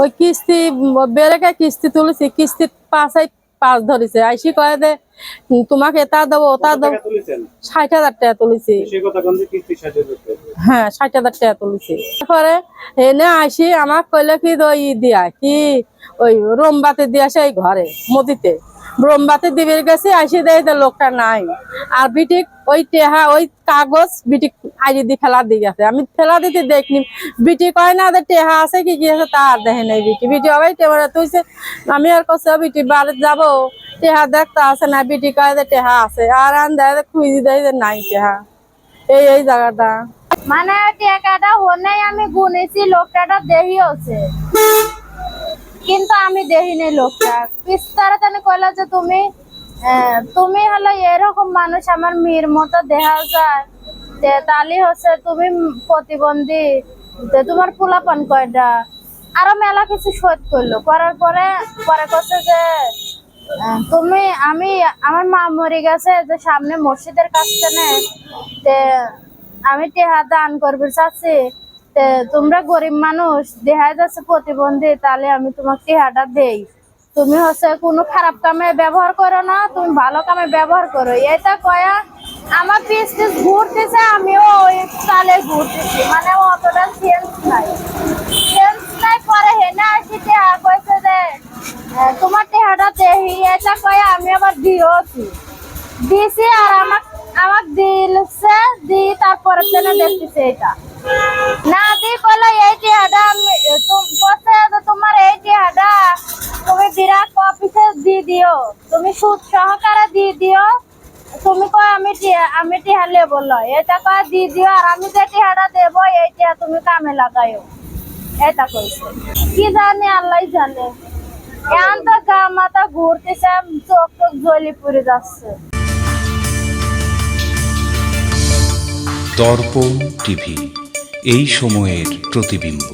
ওই কিস্তি বেড়ে কিস্তি তুলেছি, কিস্তি পাঁচ ধরেছে, আইসি কয়ে দে তোমাকে এটা দেবো ওটা দেবো। 60,000 টাকা তুলেছি। হ্যাঁ 60,000 টাকা তুলেছি। তারপরে এনে আইসি আমাক কইলে কি ওই দিয়া কি ওই রোমবাতি দিয়েছে ওই ঘরে মদিতে ব্রহ্মবাতি দিবে গেছে, আইসি দেয় লোকটা নাই। আর বিটি ওই টেহা ওই কাগজ বিটি আইডি দিয়ে ফেলা দিয়ে গেছে। আমি ফেলা দিতে দেখনি, বিটি কয় না টেহা আছে কি আছে তা আর দেখে নাই। বিটি আবার টেমারে তুইছে। আমি আর কছে বিটি বাড়ি যাবো, টেহা দেখতে আছে না। বিটি কয় যে টেহা আছে, আর আন দেয় খুঁজি দেয় যে নাই টেহা। এই জায়গাটা মানে টাকাটা হনে আমি গুনেছি, লোকটা দেহি আছে কিন্তু আমি দেখিনি লোকটা। বিস্তারে জানি কইলা যে তুমি হলো এরকম মানুষ আমার মেয়ের মতো দেখা যায়, তাহলে হচ্ছে তুমি প্রতিবন্ধী, তোমার পোলাপান কয়টা, আরো মেলা কিছু শোধ করলো। করার পরে কছে যে আমার মা মরে গেছে যে সামনে মসজিদের কাছে আমি টেহা দান করবে চাচ্ছি, তোমরা গরিব মানুষ দেখা যাচ্ছে প্রতিবন্ধী, তাহলে আমি তোমাকে টেহাটা দেই। তুমি হচ্ছে কোনো খারাপ কামে ব্যবহার করো না, তুমি ভালো কামে ব্যবহার করো। এটা কয়া আমার পিস ঘুরতেছে, আমিও ওই চালে ঘুরতেছি। মানে অতটা সেন্স নাই পরে হেনে আসি টেহা কয়েছে যে তোমার টেহাটা দেহি। এটা কয়া আমি আবার দিছি আর আমার দিলছে দি, তারপরে দেখতেছে এটা না দি কলে এই টেহাটা তোমার এই টেহাটা তুমি বিরাট অফিসে দিয়ে দিও, তুমি সুদ সহকারে দিয়ে দিও। তুমি কয় আমি টেহা লেবো লয়, এটা কয় দিয়ে দিও। আর আমি যে টেহাটা দেবো এই টেহা তুমি কামে লাগাইও। এটা কইছে কি জানি আল্লাহ জানে। এখন তো গা মাথা ঘুরতেছে, চোখ জ্বলি পুড়ে যাচ্ছে। দর্পণ টিভি, এই সময়ের প্রতিবিম্ব।